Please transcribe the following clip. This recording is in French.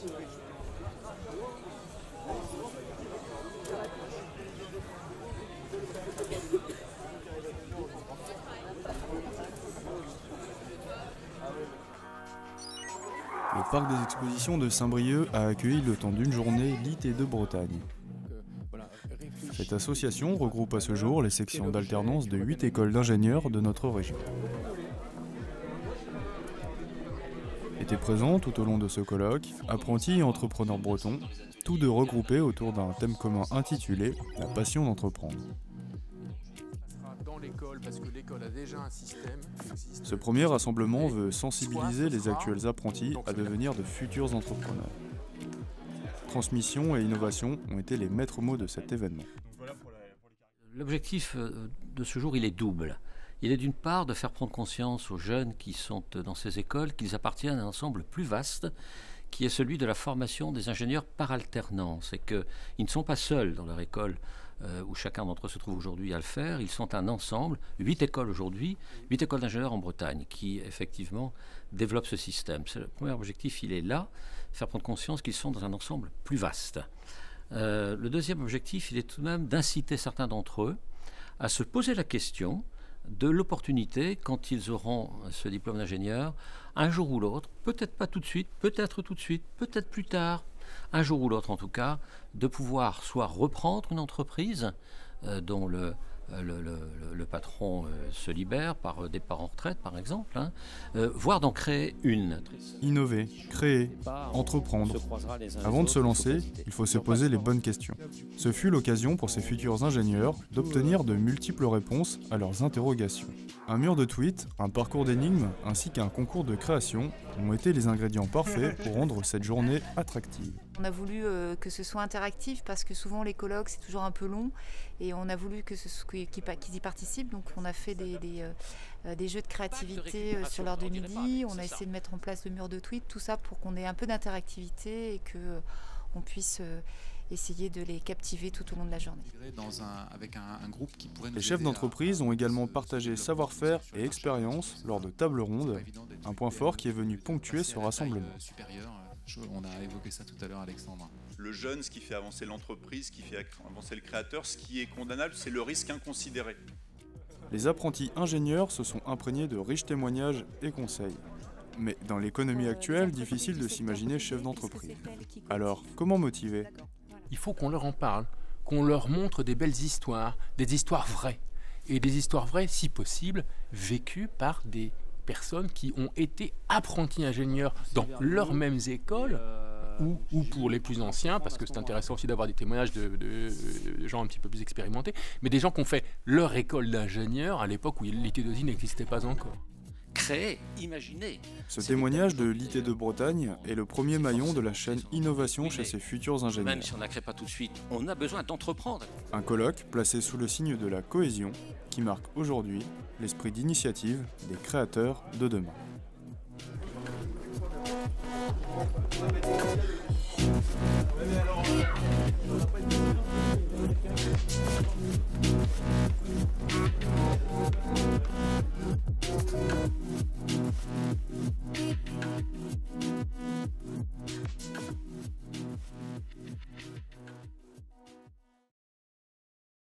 Le parc des expositions de Saint-Brieuc a accueilli le temps d'une journée l'IT2 Bretagne. Cette association regroupe à ce jour les sections d'alternance de 8 écoles d'ingénieurs de notre région. Étaient présents tout au long de ce colloque apprentis et entrepreneurs bretons, tous deux regroupés autour d'un thème commun intitulé « La passion d'entreprendre ». Ce premier rassemblement veut sensibiliser les actuels apprentis à devenir de futurs entrepreneurs. Transmission et innovation ont été les maîtres mots de cet événement. L'objectif de ce jour, il est double. Il est d'une part de faire prendre conscience aux jeunes qui sont dans ces écoles qu'ils appartiennent à un ensemble plus vaste qui est celui de la formation des ingénieurs par alternance et qu'ils ne sont pas seuls dans leur école où chacun d'entre eux se trouve aujourd'hui à le faire. Ils sont un ensemble, 8 écoles aujourd'hui, 8 écoles d'ingénieurs en Bretagne qui effectivement développent ce système. Le premier objectif, il est là, faire prendre conscience qu'ils sont dans un ensemble plus vaste. Le deuxième objectif, il est tout de même d'inciter certains d'entre eux à se poser la question de l'opportunité, quand ils auront ce diplôme d'ingénieur, un jour ou l'autre, peut-être pas tout de suite, peut-être tout de suite, peut-être plus tard, un jour ou l'autre en tout cas, de pouvoir soit reprendre une entreprise dont le patron se libère par départ en retraite par exemple, voire d'en créer une. Innover, créer, entreprendre. Avant de se lancer, il faut se poser les bonnes questions. Ce fut l'occasion pour ces futurs ingénieurs d'obtenir de multiples réponses à leurs interrogations. Un mur de tweets, un parcours d'énigmes ainsi qu'un concours de création ont été les ingrédients parfaits pour rendre cette journée attractive. On a voulu que ce soit interactif parce que souvent les colloques c'est toujours un peu long et on a voulu que qu'ils y participent, donc on a fait des jeux de créativité sur l'heure de midi, on a essayé de mettre en place le mur de tweets, tout ça pour qu'on ait un peu d'interactivité et qu'on puisse essayer de les captiver tout au long de la journée. Les chefs d'entreprise ont également partagé savoir-faire et expérience lors de tables rondes, un point fort qui est venu ponctuer ce rassemblement. On a évoqué ça tout à l'heure, Alexandre. Le jeune, ce qui fait avancer l'entreprise, ce qui fait avancer le créateur, ce qui est condamnable, c'est le risque inconsidéré. Les apprentis ingénieurs se sont imprégnés de riches témoignages et conseils. Mais dans l'économie actuelle, difficile de s'imaginer chef d'entreprise. Alors, comment motiver ? Il faut qu'on leur en parle, qu'on leur montre des belles histoires, des histoires vraies. Et des histoires vraies, si possible, vécues par des personnes qui ont été apprentis ingénieurs dans leurs mêmes écoles ou pour les plus anciens, parce que c'est intéressant aussi d'avoir des témoignages de gens un petit peu plus expérimentés, mais des gens qui ont fait leur école d'ingénieurs à l'époque où l'IT2I n'existait pas encore. Créer, imaginer. Ce témoignage de l'IT2 Bretagne est le premier maillon de la chaîne Innovation chez ses futurs ingénieurs. Même si on n'accrée pas tout de suite, on a besoin d'entreprendre. Un colloque placé sous le signe de la cohésion qui marque aujourd'hui l'esprit d'initiative des créateurs de demain.